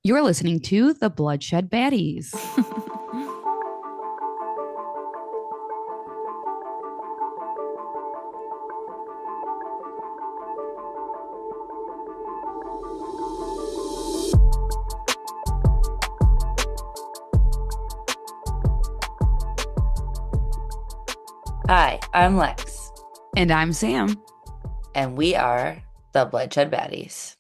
You're listening to The Bloodshed Baddies. Hi, I'm Lex, And I'm Sam. and we are the Bloodshed Baddies.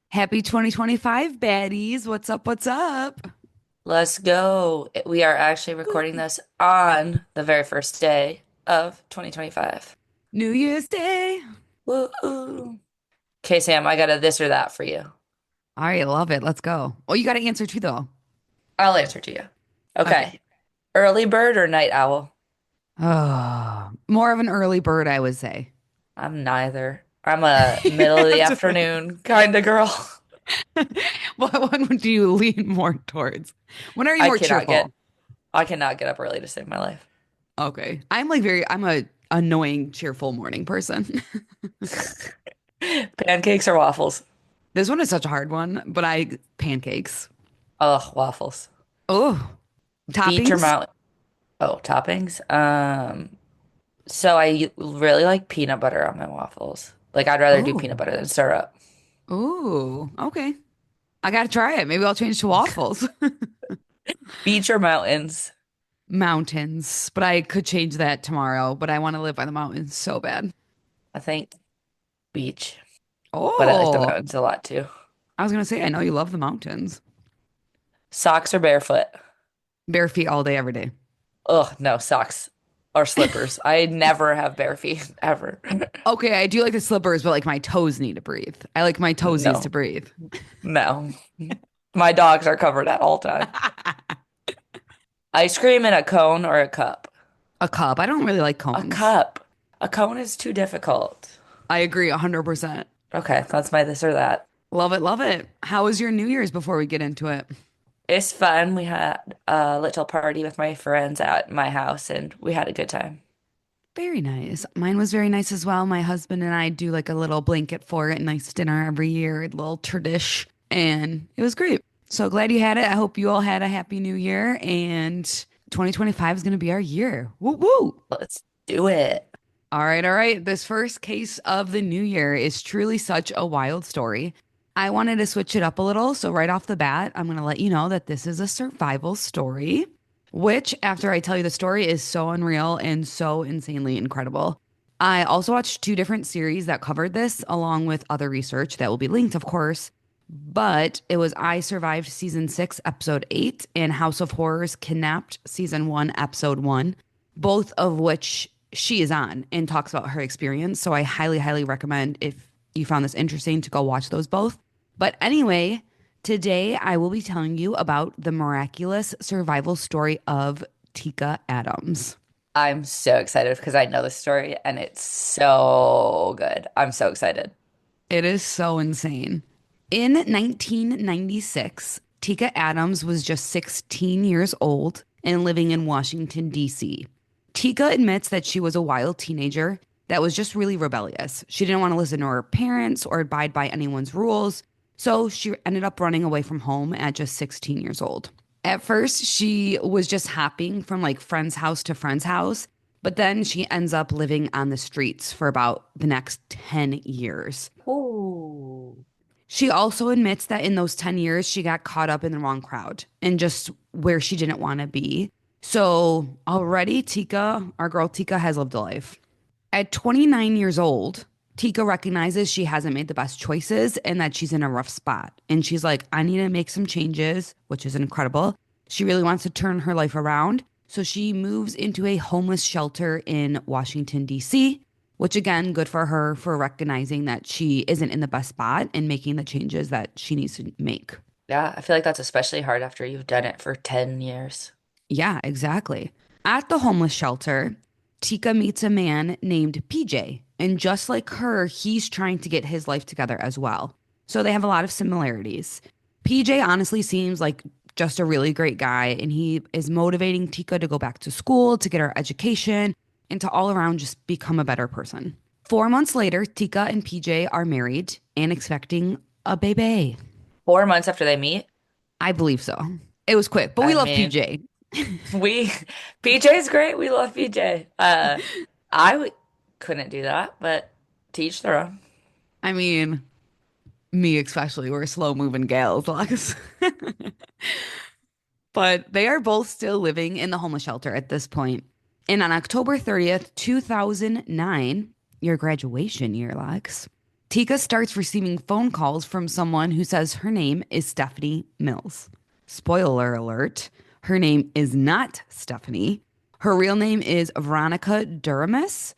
Happy 2025, baddies. What's up? What's up? Let's go. We are actually recording this on the very first day of 2025. New Year's Day. Woo! Okay, Sam, I got a this or that for you. All right, love it. Let's go. Oh, you got to answer too, though. I'll answer to you. Okay. Okay. Early bird or night owl? Oh, more of an early bird, I would say. I'm neither. I'm a middle of the Just like, afternoon kind of girl. what one would you lean more towards? When are you I more cannot get cheerful? I cannot get up early to save my life. Okay. I'm a annoying, cheerful morning person. Pancakes or waffles? This one is such a hard one, but pancakes. Oh, waffles. Oh, Beach or toppings? mountain? Oh, toppings. So I really like peanut butter on my waffles. Like I'd rather do Oh. peanut butter than syrup. Ooh, okay. I gotta try it. Maybe I'll change to waffles. Beach or mountains? Mountains, but I could change that tomorrow. But I want to live by the mountains so bad. I think beach, but I like the Oh, mountains a lot too. I was gonna say, I know you love the mountains. Socks or barefoot? Bare feet all day, every day. Ugh, no, socks or slippers. I never have bare feet ever. Okay, I do like the slippers, but like my toes need to breathe. I like my toesies to No, breathe. no. My dogs are covered at all time. Ice cream in a cone or a cup? A cup. I don't really like A cones. cup. A cone is too difficult. I agree 100%. Okay, that's my this or that. Love it, love it. How was your New Year's before we get into it? It's fun. We had a little party with my friends at my house and we had a good time. Very nice. Mine was very nice as well. My husband and I do like a little blanket for it, nice dinner every year, a little tradish, and it was great. So glad you had it. I hope you all had a happy new year, and 2025 is going to be our year. Woo woo. Let's do it. All right, all right. This first case of the new year is truly such a wild story. I wanted to switch it up a little. So, right off the bat, I'm going to let you know that this is a survival story, which, after I tell you the story, is so unreal and so insanely incredible. I also watched two different series that covered this, along with other research that will be linked, of course. But it was I Survived Season 6, Episode 8, and House of Horrors Kidnapped Season 1, Episode 1, both of which she is on and talks about her experience. So I highly, highly recommend if you found this interesting to go watch those both. But anyway, today I will be telling you about the miraculous survival story of Tika Adams. I'm so excited because I know the story and it's so good. I'm so excited. It is so insane. In 1996, Tika Adams was just 16 years old and living in Washington, D.C. Tika admits that she was a wild teenager that was just really rebellious. She didn't want to listen to her parents or abide by anyone's rules, so she ended up running away from home at just 16 years old. At first, she was just hopping from like friend's house to friend's house, but then she ends up living on the streets for about the next 10 years. Ooh. She also admits that in those 10 years, she got caught up in the wrong crowd and just where she didn't want to be. So already, Tika, our girl Tika, has lived a life. At 29 years old, Tika recognizes she hasn't made the best choices and that she's in a rough spot. And she's like, I need to make some changes, which is incredible. She really wants to turn her life around. So she moves into a homeless shelter in Washington, D.C., which again, good for her for recognizing that she isn't in the best spot and making the changes that she needs to make. Yeah, I feel like that's especially hard after you've done it for 10 years. Yeah, exactly. At the homeless shelter, Tika meets a man named PJ. And just like her, he's trying to get his life together as well. So they have a lot of similarities. PJ honestly seems like just a really great guy, and he is motivating Tika to go back to school, to get her education, and to all around just become a better person. 4 months later, Tika and PJ are married and expecting a baby. 4 months after they meet? I believe so. It was quick, but we I love mean, PJ. we PJ's great. We love PJ. I w couldn't do that, but teach their own. I mean, me especially, we're slow moving gals, Lux. But they are both still living in the homeless shelter at this point. And on October 30th, 2009, your graduation year, Lux, Tika starts receiving phone calls from someone who says her name is Stephanie Mills. Spoiler alert, her name is not Stephanie. Her real name is Veronica Duramus,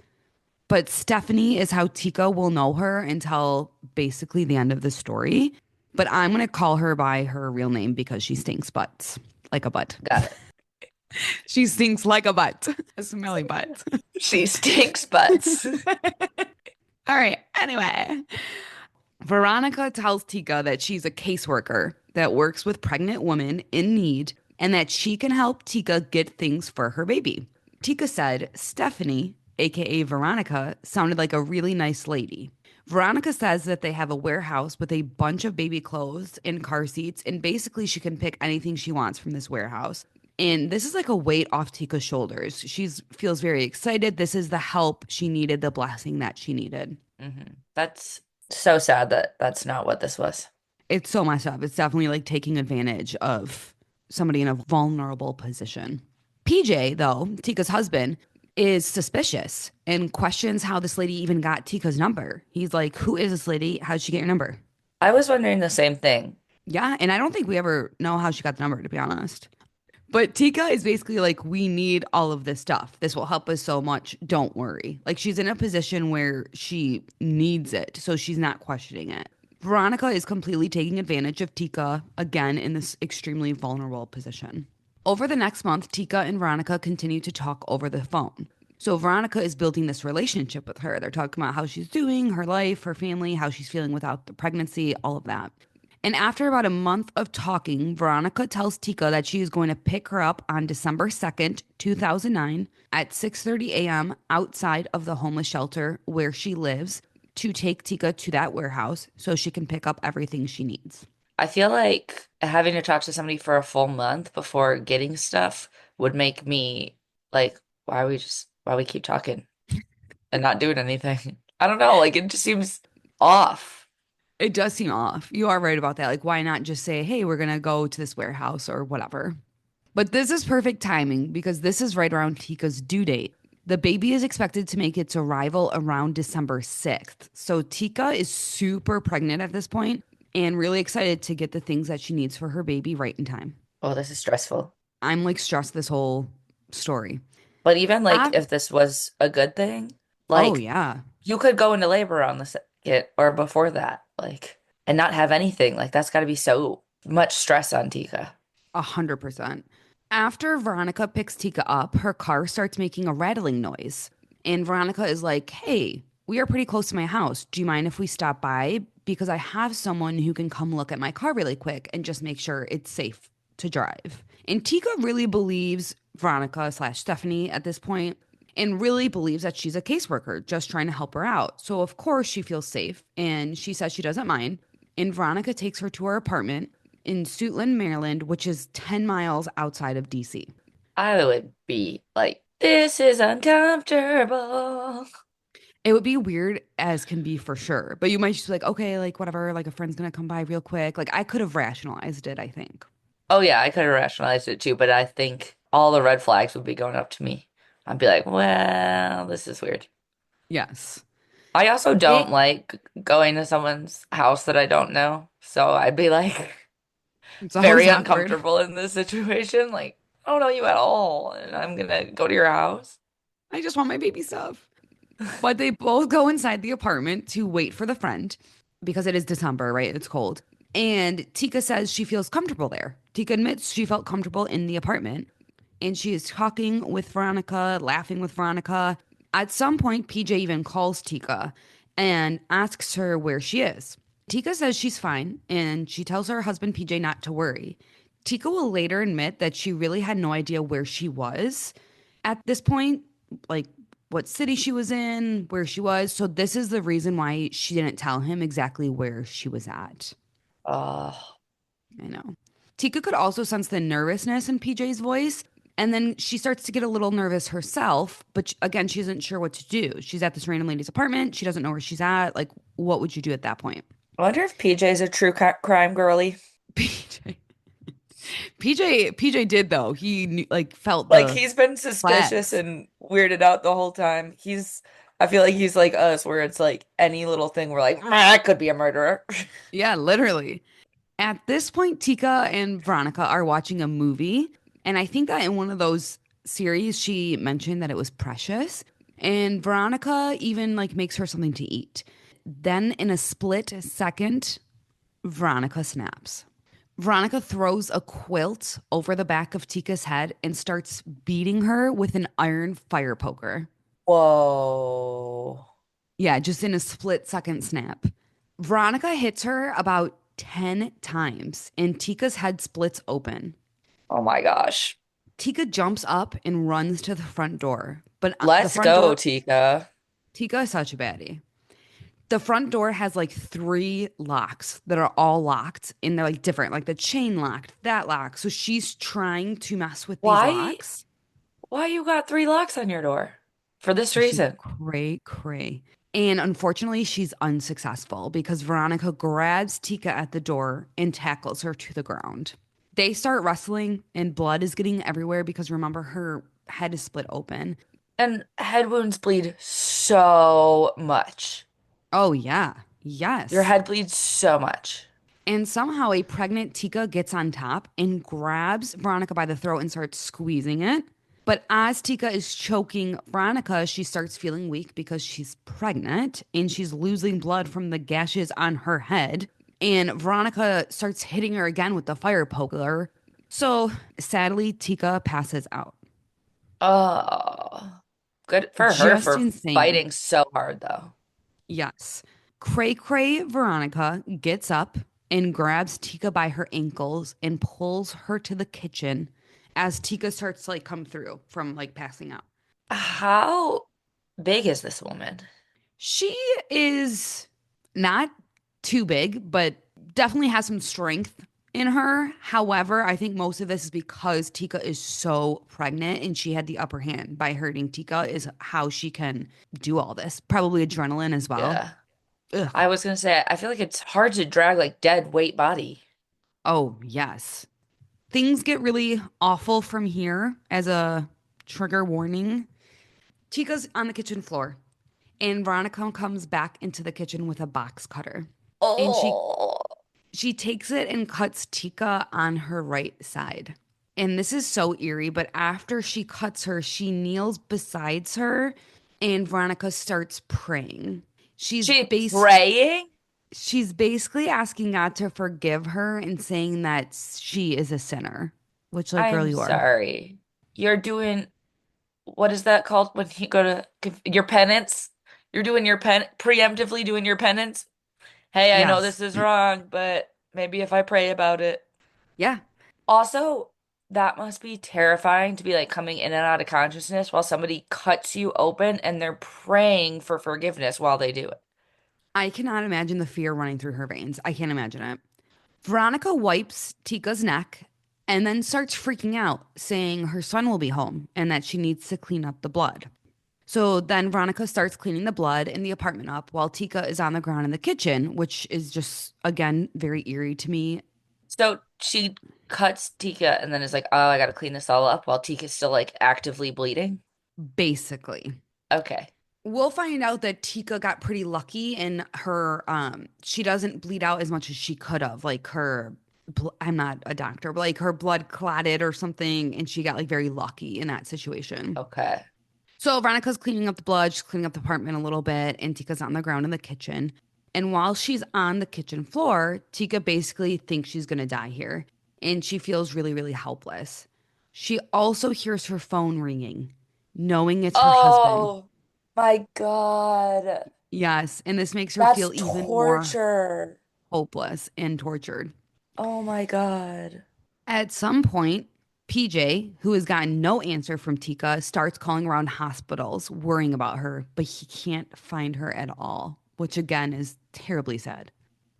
but Stephanie is how Tika will know her until basically the end of the story. But I'm going to call her by her real name because she stinks butts. Like a butt. Got it. She stinks like a butt. A smelly butt. She stinks butts. All right. Anyway, Veronica tells Tika that she's a caseworker that works with pregnant women in need and that she can help Tika get things for her baby. Tika said Stephanie, aka Veronica, sounded like a really nice lady. Veronica says that they have a warehouse with a bunch of baby clothes and car seats, and basically she can pick anything she wants from this warehouse. And this is like a weight off Tika's shoulders. She feels very excited. This is the help she needed, the blessing that she needed. That's so sad that that's not what this was. It's so messed up. It's definitely like taking advantage of somebody in a vulnerable position. PJ, though, Tika's husband, is suspicious and questions how this lady even got Tika's number. He's like, who is this lady? How'd she get your number? I was wondering the same thing. Yeah, and I don't think we ever know how she got the number, to be honest. But Tika is basically like, we need all of this stuff. This will help us so much. Don't worry. Like, she's in a position where she needs it, so she's not questioning it. Veronica is completely taking advantage of Tika, again, in this extremely vulnerable position. Over the next month, Tika and Veronica continue to talk over the phone. So Veronica is building this relationship with her. They're talking about how she's doing, her life, her family, how she's feeling without the pregnancy, all of that. And after about a month of talking, Veronica tells Tika that she is going to pick her up on December 2nd, 2009 at 6:30 a.m. outside of the homeless shelter where she lives to take Tika to that warehouse so she can pick up everything she needs. I feel like having to talk to somebody for a full month before getting stuff would make me like, why we keep talking and not doing anything? I don't know, like it just seems off. It does seem off. You are right about that. Like, why not just say, hey, we're going to go to this warehouse or whatever? But this is perfect timing because this is right around Tika's due date. The baby is expected to make its arrival around December 6th. So Tika is super pregnant at this point and really excited to get the things that she needs for her baby right in time. Oh, this is stressful. I'm like stressed this whole story. But even like Ah, if this was a good thing, oh, like yeah, you could go into labor on the second or before that, like, and not have anything. Like that's got to be so much stress on Tika. 100%. After Veronica picks Tika up, her car starts making a rattling noise. And Veronica is like, hey, we are pretty close to my house. Do you mind if we stop by? Because I have someone who can come look at my car really quick and just make sure it's safe to drive. And Tika really believes Veronica slash Stephanie at this point and really believes that she's a caseworker just trying to help her out. So, of course, she feels safe and she says she doesn't mind. And Veronica takes her to her apartment in Suitland, Maryland, which is 10 miles outside of DC. I would be like, this is uncomfortable. It would be weird as can be for sure, but you might just be like, okay, like whatever, like a friend's gonna come by real quick. Like I could have rationalized it, I think. Oh yeah, I could have rationalized it too, but I think all the red flags would be going up to me. I'd be like, well, this is weird. Yes. I also don't It, like going to someone's house that I don't know. So I'd be like it's always very awkward. uncomfortable in this situation. Like, I don't know you at all, and I'm gonna go to your house. I just want my baby stuff. But they both go inside the apartment to wait for the friend because it is December, right? It's cold. And Tika says she feels comfortable there. Tika admits she felt comfortable in the apartment and she is talking with Veronica, laughing with Veronica. At some point, PJ even calls Tika and asks her where she is. Tika says she's fine and she tells her husband PJ not to worry. Tika will later admit that she really had no idea where she was at this point, like what city she was in, where she was. So, this is the reason why she didn't tell him exactly where she was at. Oh, I know. Tika could also sense the nervousness in PJ's voice. And then she starts to get a little nervous herself, but again, she isn't sure what to do. She's at this random lady's apartment. She doesn't know where she's at. Like, what would you do at that point? I wonder if PJ's a true crime girly. PJ. PJ did though. He like felt Like the he's been suspicious flags. and weirded out the whole time. I feel like he's like us, where it's like any little thing we're like, that could be a murderer. Yeah, literally. At this point, Tika and Veronica are watching a movie. And I think that in one of those series, she mentioned that it was precious. And Veronica even like makes her something to eat. Then in a split second, Veronica snaps. Veronica throws a quilt over the back of Tika's head and starts beating her with an iron fire poker. Whoa. Yeah, just in a split second snap. Veronica hits her about 10 times and Tika's head splits open. Oh my gosh. Tika jumps up and runs to the front door. But the Let's front go, door, Tika. Tika is such a baddie. The front door has like three locks that are all locked and they're like different, like the chain locked, that lock. So she's trying to mess with these Why? locks Why you got three locks on your door? For this because she's reason. cray. And unfortunately, she's unsuccessful because Veronica grabs Tika at the door and tackles her to the ground. They start wrestling and blood is getting everywhere because remember, her head is split open. And head wounds bleed so much. Oh, yeah. Your Yes. head bleeds so much. And somehow a pregnant Tika gets on top and grabs Veronica by the throat and starts squeezing it. But as Tika is choking Veronica, she starts feeling weak because she's pregnant and she's losing blood from the gashes on her head. And Veronica starts hitting her again with the fire poker. So sadly, Tika passes out. Oh, good for her Just for insane. fighting so hard, though. Yes. Cray Veronica gets up and grabs Tika by her ankles and pulls her to the kitchen as Tika starts to like come through from like passing out. How big is this woman? She is not too big, but definitely has some strength in her. However, I think most of this is because Tika is so pregnant and she had the upper hand by hurting Tika, is how she can do all this. Probably adrenaline as well. Yeah. Ugh. I was gonna say, I feel like it's hard to drag like dead weight body. Oh, yes. Things get really awful from here as a trigger warning. Tika's on the kitchen floor, and Veronica comes back into the kitchen with a box cutter. And Oh, she takes it and cuts Tika on her right side. And this is so eerie, but after she cuts her, she kneels besides her and Veronica starts praying. She's she base praying? she's basically asking God to forgive her and saying that she is a sinner, which like girl I'm you are. sorry. You're doing, what is that called when you go to your penance? You're doing your preemptively doing your penance. Hey, I know this Yes. is wrong, but maybe if I pray about it. Yeah. Also, that must be terrifying to be like coming in and out of consciousness while somebody cuts you open and they're praying for forgiveness while they do it. I cannot imagine the fear running through her veins. I can't imagine it. Veronica wipes Tika's neck and then starts freaking out, saying her son will be home and that she needs to clean up the blood. So then Veronica starts cleaning the blood in the apartment up while Tika is on the ground in the kitchen, which is just, again, very eerie to me. So she cuts Tika and then is like, oh, I gotta clean this all up while Tika's still like actively bleeding. Basically. Okay. We'll find out that Tika got pretty lucky and her she doesn't bleed out as much as she could have. Like I'm not a doctor, but like her blood clotted or something and she got like very lucky in that situation. Okay. So Veronica's cleaning up the blood, she's cleaning up the apartment a little bit, and Tika's on the ground in the kitchen. And while she's on the kitchen floor, Tika basically thinks she's gonna die here. And she feels really helpless. She also hears her phone ringing, knowing it's her husband. Oh my God. Yes, and this makes her That's feel even more torture. hopeless and tortured. Oh my God. At some point, PJ, who has gotten no answer from Tika, starts calling around hospitals, worrying about her, but he can't find her at all, which again is terribly sad.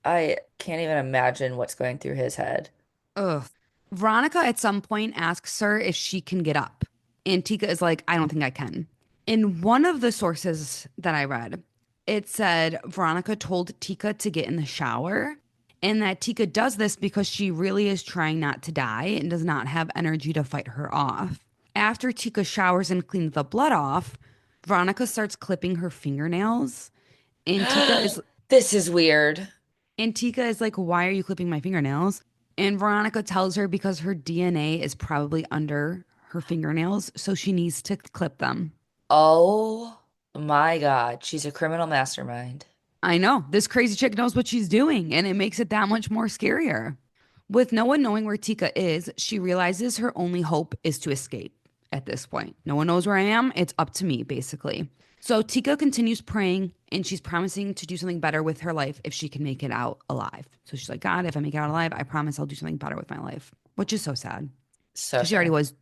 I can't even imagine what's going through his head. Ugh. Veronica at some point asks her if she can get up. And Tika is like, I don't think I can. In one of the sources that I read, it said Veronica told Tika to get in the shower and that Tika does this because she really is trying not to die and does not have energy to fight her off. After Tika showers and cleans the blood off, Veronica starts clipping her fingernails. And Tika is This is weird. and Tika is like, "Why are you clipping my fingernails?" And Veronica tells her because her DNA is probably under her fingernails, so she needs to clip them. Oh my God. She's a criminal mastermind. I know. This crazy chick knows what she's doing, and it makes it that much more scarier. With no one knowing where Tika is, she realizes her only hope is to escape at this point. No one knows where I am. It's up to me, basically. So Tika continues praying, and she's promising to do something better with her life if she can make it out alive. So she's like, God, if I make it out alive, I promise I'll do something better with my life, which is so sad So because she already sad. was,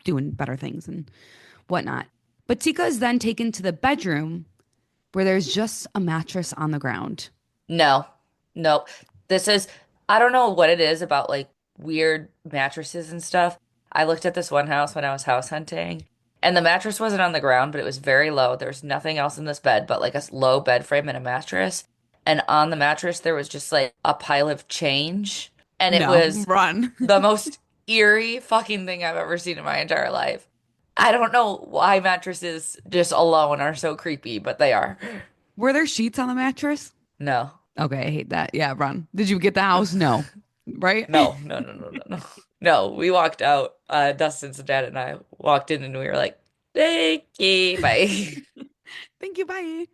doing better things and whatnot. But Tika is then taken to the bedroom where there's just a mattress on the ground. No, nope. This is, I don't know what it is about like weird mattresses and stuff. I looked at this one house when I was house hunting, and the mattress wasn't on the ground, but it was very low. There was nothing else in this bed but like a low bed frame and a mattress. And on the mattress, there was just like a pile of change. And it No, was run. the most eerie fucking thing I've ever seen in my entire life. I don't know why mattresses just alone are so creepy, but they are. Were there sheets on the mattress? No. Okay, I hate that. Yeah, run. Did you get the house? No. Right? No, no, no, no, no, no. No, we walked out. Dustin's dad and I walked in and we were like, thank you, bye. Thank you. Bye.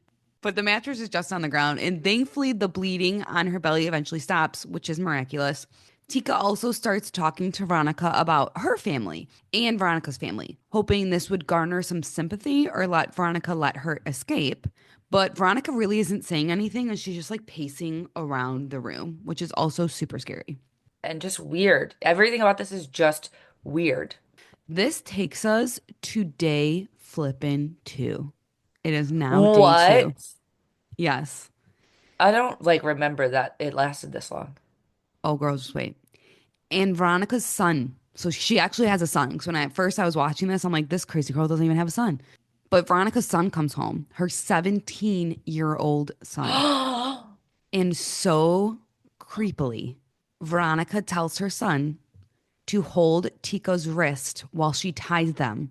But the mattress is just on the ground, and thankfully, the bleeding on her belly eventually stops, which is miraculous. Tika also starts talking to Veronica about her family and Veronica's family, hoping this would garner some sympathy or let Veronica let her escape. But Veronica really isn't saying anything, and she's just like pacing around the room, which is also super scary. And just weird. Everything about this is just weird. This takes us to day flippin' two. It is now day two. What? Yes. I don't like remember that it lasted this long. Oh, girls, just wait. And Veronica's son. So she actually has a son. Because when at first I was watching this, I'm like, this crazy girl doesn't even have a son. But Veronica's son comes home, her 17-year-old son. And so creepily, Veronica tells her son to hold Tico's wrist while she ties them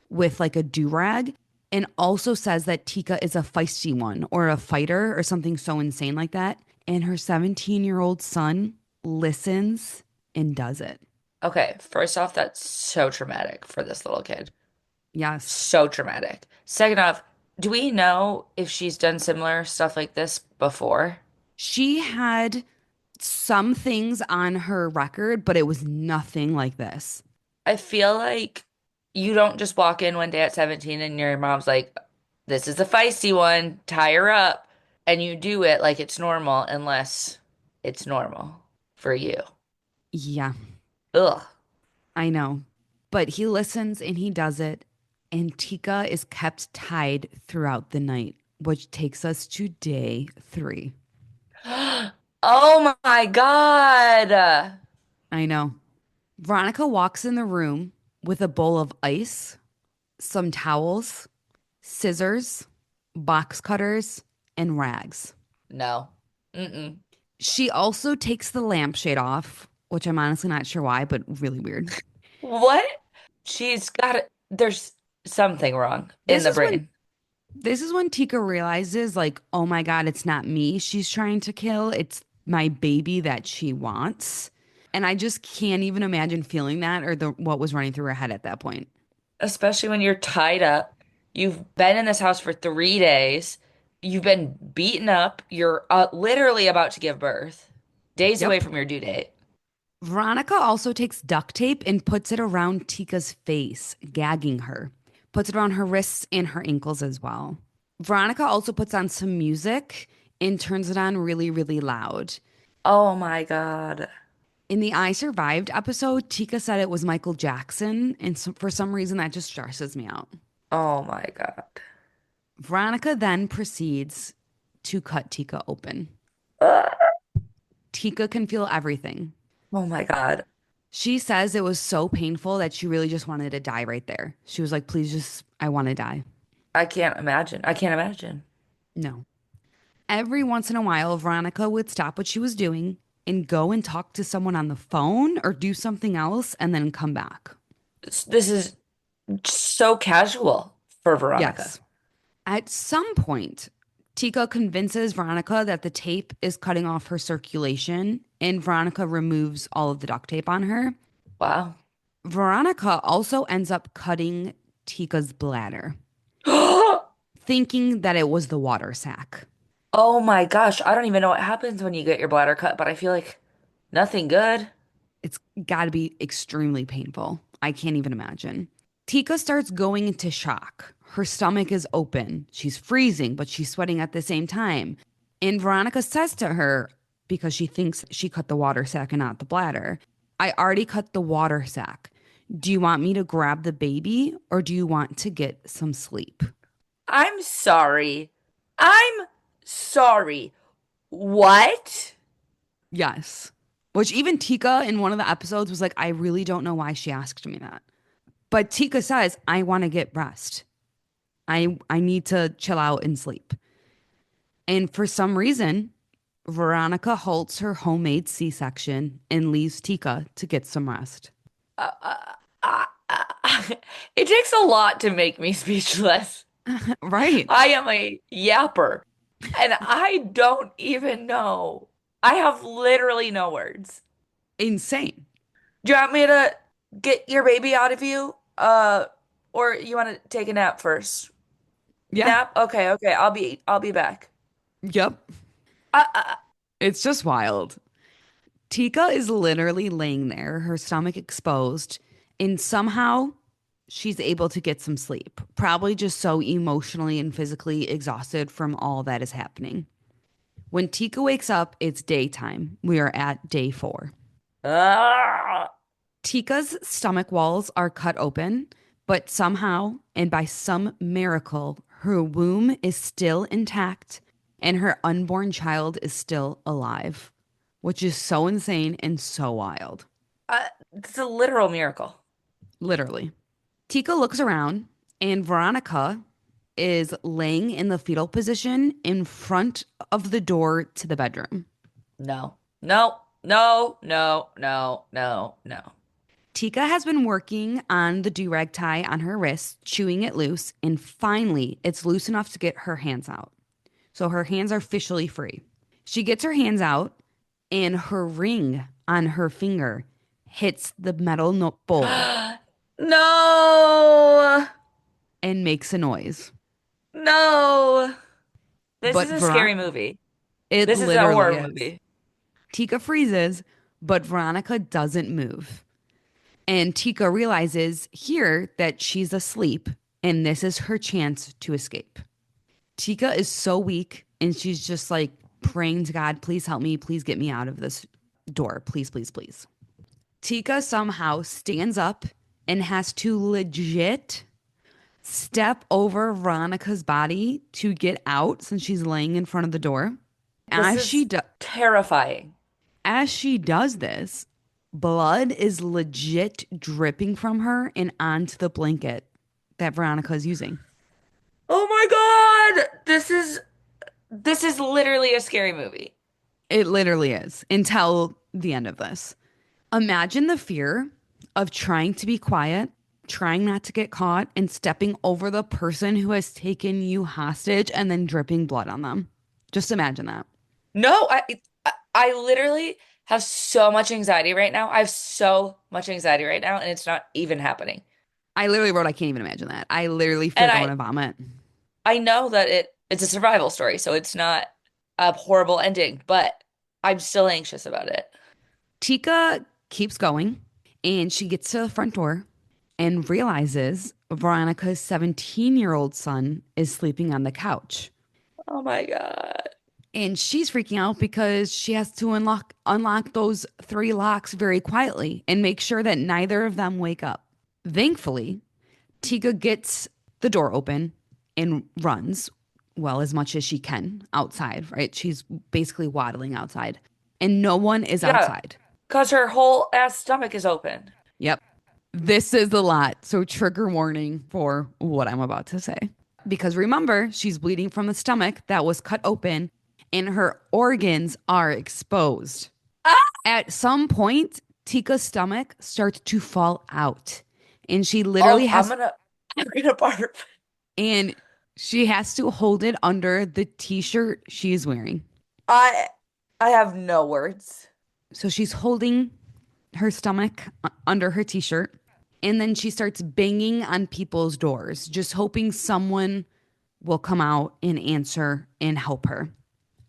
with like a do-rag and also says that Tika is a feisty one or a fighter or something so insane like that. And her 17-year-old son listens and does it. Okay, first off, that's so traumatic for this little kid. Yes. So traumatic. Second off, do we know if she's done similar stuff like this before? She had some things on her record, but it was nothing like this. I feel like you don't just walk in one day at 17 and your mom's like, this is a feisty one, tie her up, and you do it like it's normal unless it's normal for you. Yeah, Ugh. I know. But he listens and he does it. And Tika is kept tied throughout the night, which takes us to day three. Oh my God. I know. Veronica walks in the room with a bowl of ice, some towels, scissors, box cutters, and rags. No. Mm-mm. She also takes the lampshade off, which I'm honestly not sure why, but really weird. What? She's got it. There's something wrong in This the is when brain. this is when Tika realizes, like, oh my God, it's not me she's trying to kill. It's my baby that she wants. And I just can't even imagine feeling that or the what was running through her head at that point. Especially when you're tied up. You've been in this house for 3 days. You've been beaten up. You're literally about to give birth, days away Yep. from your due date. Veronica also takes duct tape and puts it around Tika's face, gagging her. Puts it around her wrists and her ankles as well. Veronica also puts on some music and turns it on really, really loud. Oh my God. In the I Survived episode, Tika said it was Michael Jackson, and so for some reason that just stresses me out. Oh my God. Veronica then proceeds to cut Tika open. Ugh. Tika can feel everything. Oh my God. She says it was so painful that she really just wanted to die right there. She was like, please just, I want to die. I can't imagine. I can't imagine. No. Every once in a while, Veronica would stop what she was doing and go and talk to someone on the phone or do something else and then come back. This is so casual for Veronica. Yes. At some point, Tika convinces Veronica that the tape is cutting off her circulation, and Veronica removes all of the duct tape on her. Wow. Veronica also ends up cutting Tika's bladder, thinking that it was the water sac. Oh my gosh, I don't even know what happens when you get your bladder cut, but I feel like nothing good. It's got to be extremely painful. I can't even imagine. Tika starts going into shock. Her stomach is open. She's freezing, but she's sweating at the same time. And Veronica says to her, because she thinks she cut the water sac and not the bladder, I already cut the water sac. Do you want me to grab the baby or do you want to get some sleep? I'm sorry. I'm sorry. What? Yes. Which even Tika in one of the episodes was like, I really don't know why she asked me that. But Tika says, I want to get rest. I need to chill out and sleep. And for some reason, Veronica halts her homemade C-section and leaves Tika to get some rest. Uh, it takes a lot to make me speechless. Right. I am a yapper, and I don't even know. I have literally no words. Insane. Do you want me to get your baby out of you? Or you want to take a nap first? Yeah. Nap? Okay, okay. I'll be back. Yep. Uh, uh, It's just wild. Tika is literally laying there, her stomach exposed, and somehow she's able to get some sleep. Probably just so emotionally and physically exhausted from all that is happening. When Tika wakes up, it's daytime. We are at day 4. uh, Tika's stomach walls are cut open, but somehow and by some miracle, her womb is still intact and her unborn child is still alive, which is so insane and so wild. it's a literal miracle. Literally. Tika looks around and Veronica is laying in the fetal position in front of the door to the bedroom. No, no, no, no, no, no, no. Tika has been working on the do-rag tie on her wrist, chewing it loose, and finally it's loose enough to get her hands out. So her hands are officially free. She gets her hands out, and her ring on her finger hits the metal bowl No, and makes a noise. no. This is But a scary movie. it This is a literally horror is. movie. Tika freezes, but Veronica doesn't move. And Tika realizes here that she's asleep, and this is her chance to escape. Tika is so weak, and she's just like praying to God, please help me, please get me out of this door, please, please, please. Tika somehow stands up and has to legit step over Veronica's body to get out since she's laying in front of the door. This As she is do- terrifying. as she does this, blood is legit dripping from her and onto the blanket that Veronica is using. Oh my God. This is literally a scary movie. It literally is until the end of this. Imagine the fear of trying to be quiet, trying not to get caught, and stepping over the person who has taken you hostage and then dripping blood on them. Just imagine that. No, I literally have so much anxiety right now. I have so much anxiety right now, and it's not even happening. I literally wrote, I can't even imagine that. I literally feel And like I want I to vomit. I know that it's a survival story, so it's not a horrible ending, but I'm still anxious about it. Tika keeps going and she gets to the front door and realizes Veronica's 17-year-old son is sleeping on the couch. Oh my God. And she's freaking out because she has to unlock those 3 locks very quietly and make sure that neither of them wake up. Thankfully, Tika gets the door open and runs, well, as much as she can outside, right? She's basically waddling outside, and no one is Yeah, outside. Because her whole ass stomach is open. Yep. This is a lot. So, trigger warning for what I'm about to say. Because remember, she's bleeding from the stomach that was cut open and her organs are exposed. Ah! At some point, Tika's stomach starts to fall out. And she literally Oh, has I'm gonna barf. and she has to hold it under the t-shirt she is wearing. I I have no words. So she's holding her stomach under her t-shirt and then she starts banging on people's doors, just hoping someone will come out and answer and help her.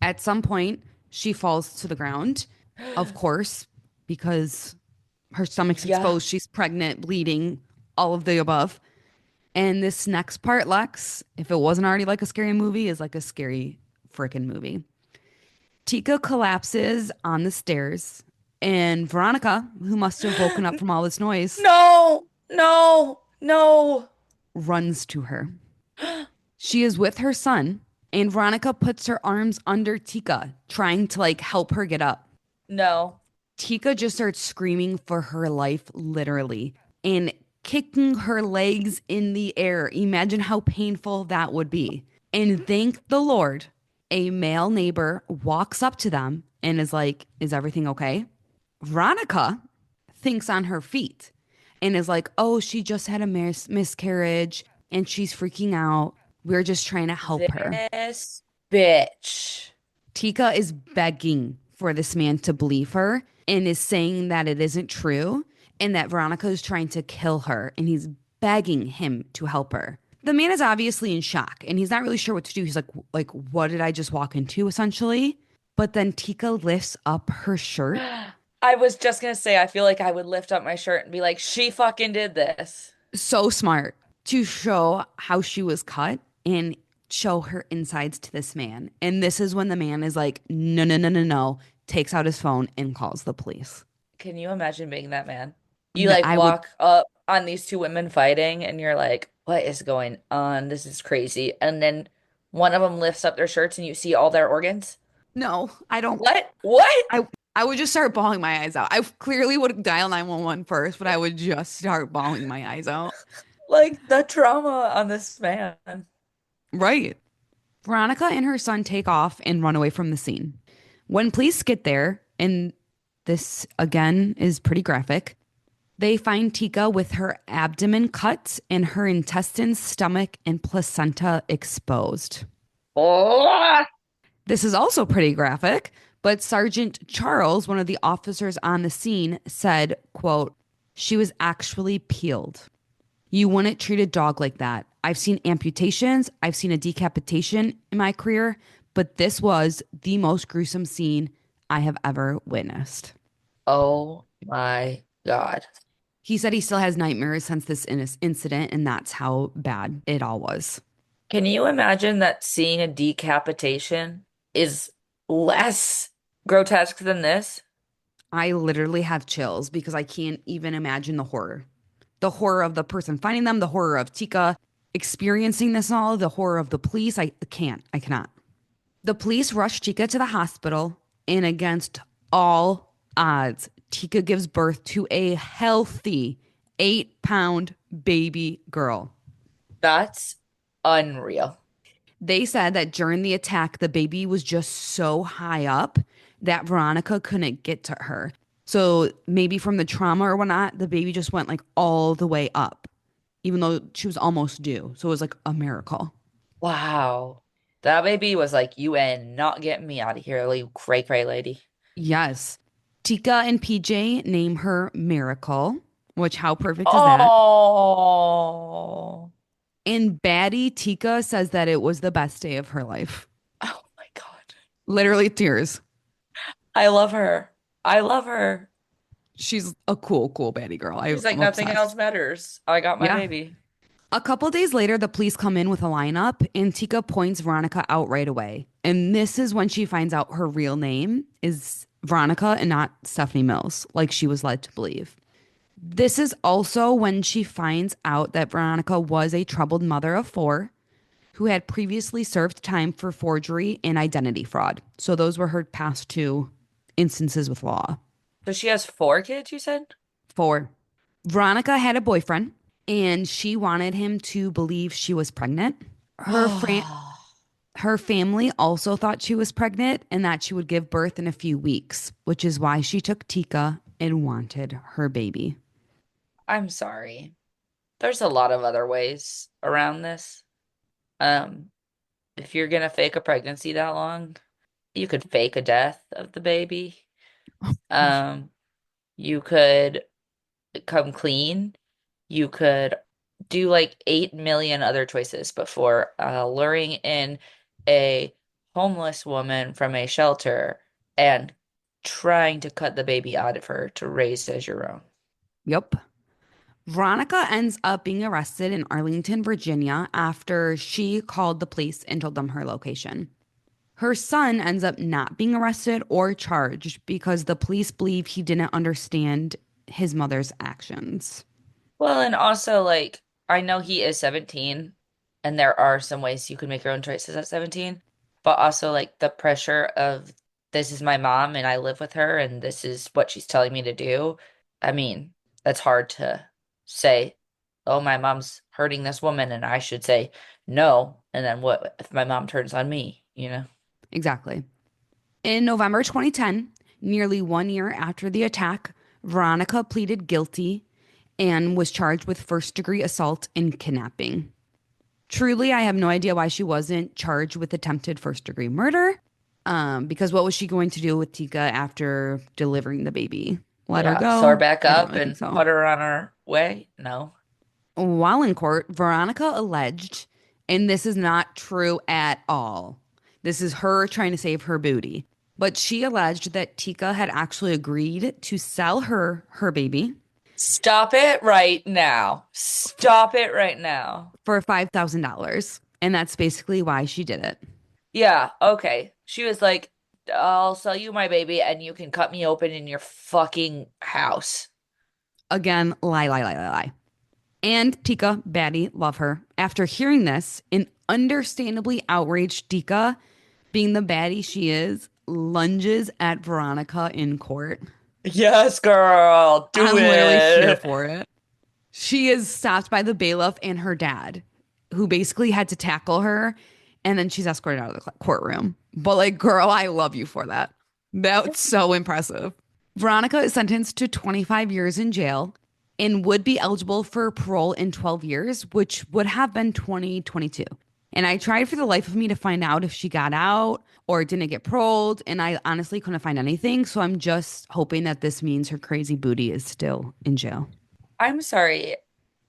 At some point, she falls to the ground, of course, because her stomach's Yeah. exposed, she's pregnant, bleeding, all of the above. And this next part, Lex, if it wasn't already like a scary movie, is like a scary freaking movie. Tika collapses on the stairs, and Veronica, who must have woken up from all this noise, No, no, no, runs to her. She is with her son, and Veronica puts her arms under Tika, trying to like help her get up. no. Tika just starts screaming for her life, literally, and kicking her legs in the air. Imagine how painful that would be. And thank the Lord, a male neighbor walks up to them and is like, "Is everything okay?" Veronica thinks on her feet and is like, "Oh, she just had a miscarriage and she's freaking out. We're just trying to help her." This bitch. Tika is begging for this man to believe her and is saying that it isn't true and that Veronica is trying to kill her and he's begging him to help her. The man is obviously in shock and he's not really sure what to do. He's like what did I just walk into essentially? But then Tika lifts up her shirt. I was just gonna say, I feel like I would lift up my shirt and be like, she fucking did this. So smart to show how she was cut and show her insides to this man. And this is when the man is like, no, no, no, no, no, takes out his phone and calls the police. Can you imagine being that man? You like I would, walk up on these two women fighting and you're like, what is going on? This is crazy. And then one of them lifts up their shirts and you see all their organs. no, I don't, What? What? I, I would just start bawling my eyes out. I clearly would dial 911 first, but I would just start bawling my eyes out. Like the trauma on this man. Right. Veronica and her son take off and run away from the scene. When police get there, and this again is pretty graphic, they find Tika with her abdomen cut and her intestines, stomach, and placenta exposed. Oh, This is also pretty graphic, but Sergeant Charles, one of the officers on the scene, said, quote, "She was actually peeled. You wouldn't treat a dog like that. I've seen amputations, I've seen a decapitation in my career, but this was the most gruesome scene I have ever witnessed." oh my God. He said he still has nightmares since this incident, and that's how bad it all was. Can you imagine that seeing a decapitation is less grotesque than this? I literally have chills because I can't even imagine the horror. The horror of the person finding them, the horror of Tika experiencing this all, the horror of the police. I cannot. The police rush Tika to the hospital, and against all odds, Tika gives birth to a healthy 8-pound baby girl. That's unreal. They said that during the attack, the baby was just so high up that Veronica couldn't get to her. So maybe from the trauma or whatnot, the baby just went like all the way up, even though she was almost due. So it was like a miracle. Wow. That baby was like, you ain't not getting me out of here, you cray cray lady. Yes. Tika and PJ name her Miracle, which how perfect is that? Oh. And Baddie Tika says that it was the best day of her life. Oh my God. Literally tears. I love her. I love her. She's a cool, cool baddie girl. She's like, I'm nothing else obsessed. matters. I got my Yeah. baby. A couple days later, the police come in with a lineup, and Tika points Veronica out right away. And this is when she finds out her real name is Veronica and not Stephanie Mills, like she was led to believe. This is also when she finds out that Veronica was a troubled mother of four who had previously served time for forgery and identity fraud. So those were her past two instances with law. So she has four kids, you said? Four. Veronica had a boyfriend and she wanted him to believe she was pregnant. Her fran Oh, her family also thought she was pregnant and that she would give birth in a few weeks, which is why she took Tika and wanted her baby. I'm sorry. There's a lot of other ways around this. Um, if you're gonna fake a pregnancy that long, you could fake a death of the baby. Um, you could come clean. You could do like 8 million other choices before luring in a homeless woman from a shelter and trying to cut the baby out of her to raise as your own. Yep. Veronica ends up being arrested in Arlington, Virginia after she called the police and told them her location. Her son ends up not being arrested or charged because the police believe he didn't understand his mother's actions. Well, and also like I know he is 17 and there are some ways you can make your own choices at 17, but also like the pressure of this is my mom and I live with her and this is what she's telling me to do. I mean, that's hard to say, oh, my mom's hurting this woman and I should say no. And then what if my mom turns on me, you know? Exactly. In November 2010, nearly 1 year after the attack, Veronica pleaded guilty and was charged with first-degree assault and kidnapping. Truly, I have no idea why she wasn't charged with attempted first-degree murder. Because what was she going to do with Tika after delivering the baby? Let her Yeah, sew her go? back I don't up really think and so. put her on her way? No. While in court, Veronica alleged, and this is not true at all. This is her trying to save her booty. But she alleged that Tika had actually agreed to sell her baby Stop it right now. Stop it right now. for $5,000. And that's basically why she did it. Yeah, okay. She was like, I'll sell you my baby and you can cut me open in your fucking house. Again, lie, lie, lie, lie, lie. And Tika, baddie, love her. After hearing this, an understandably outraged Tika, being the baddie she is, lunges at Veronica in court. Yes, girl, do I'm literally here it. for it. She is stopped by the bailiff and her dad, who basically had to tackle her, and then she's escorted out of the courtroom. But like, girl, I love you for that. That's so impressive. Veronica is sentenced to 25 years in jail and would be eligible for parole in 12 years, which would have been 2022. And I tried for the life of me to find out if she got out or didn't get paroled, and I honestly couldn't find anything. So I'm just hoping that this means her crazy booty is still in jail. I'm sorry.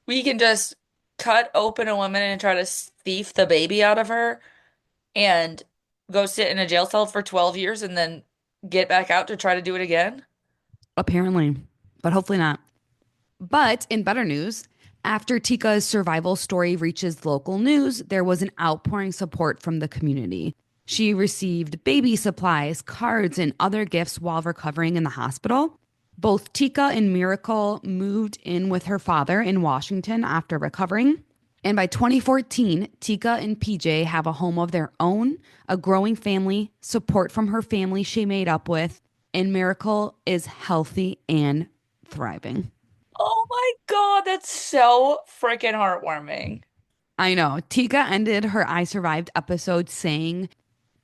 We can just cut open a woman and try to thief the baby out of her and go sit in a jail cell for 12 years and then get back out to try to do it again? Apparently, but hopefully not. But in better news, after Tika's survival story reaches local news, there was an outpouring support from the community. She received baby supplies, cards, and other gifts while recovering in the hospital. Both Tika and Miracle moved in with her father in Washington after recovering. And by 2014, Tika and PJ have a home of their own, a growing family, support from her family she made up with, and Miracle is healthy and thriving. Oh my God, that's so freaking heartwarming. I know. Tika ended her I Survived episode saying,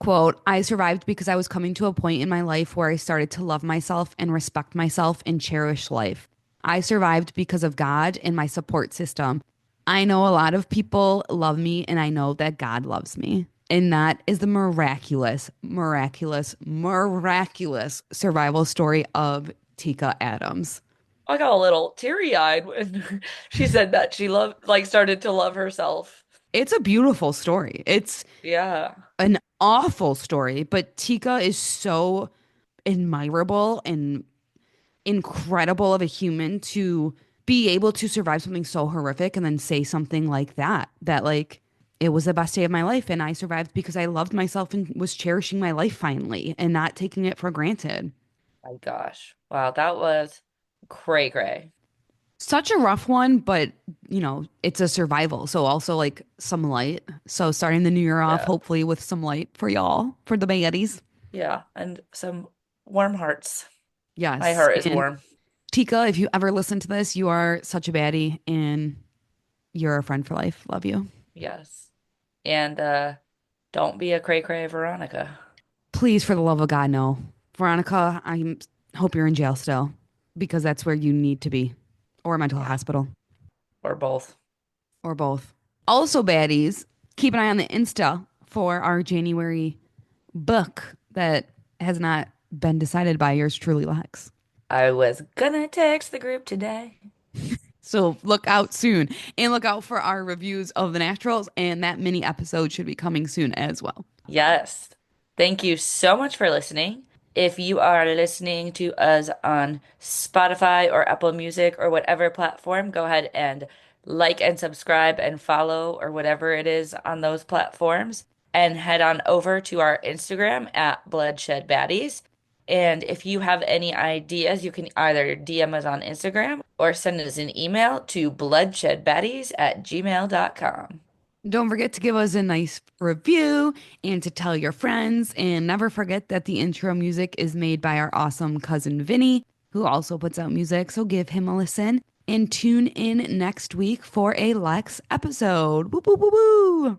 quote, I survived because I was coming to a point in my life where I started to love myself and respect myself and cherish life. I survived because of God and my support system. I know a lot of people love me and I know that God loves me. And that is the miraculous, miraculous, miraculous survival story of Tika Adams. I got a little teary-eyed when she said that she loved, like, started to love herself. It's a beautiful story. It's Yeah. an awful story, but Tika is so admirable and incredible of a human to be able to survive something so horrific and then say something like that, that like it was the best day of my life and I survived because I loved myself and was cherishing my life finally and not taking it for granted. My gosh. Wow, that was cray cray. Such a rough one, but it's a survival. So also like some light. So starting the new year off, Yeah. hopefully with some light for y'all, for the baddies. Yeah. And some warm hearts. My Yes. heart is And warm. Tika, if you ever listen to this, you are such a baddie and you're a friend for life. Love you. Yes. And don't be a cray cray Veronica. Please, for the love of God, no. Veronica, I hope you're in jail still because that's where you need to be, or a mental Yeah. hospital, Or both. or both. Also, baddies, keep an eye on the Insta for our January book that has not been decided by yours truly, Lex. I was gonna text the group today. So look out soon and look out for our reviews of the naturals, and that mini episode should be coming soon as well. Yes. Thank you so much for listening. If you are listening to us on Spotify or Apple Music or whatever platform, go ahead and like and subscribe and follow or whatever it is on those platforms. And head on over to our Instagram at Bloodshed Baddies. And if you have any ideas, you can either DM us on Instagram or send us an email to bloodshedbaddies@gmail.com. Don't forget to give us a nice review and to tell your friends. And never forget that the intro music is made by our awesome cousin Vinny, who also puts out music. So give him a listen and tune in next week for a Lex episode. Woo, woo, woo, woo.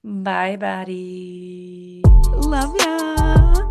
Bye, baddies. Love ya.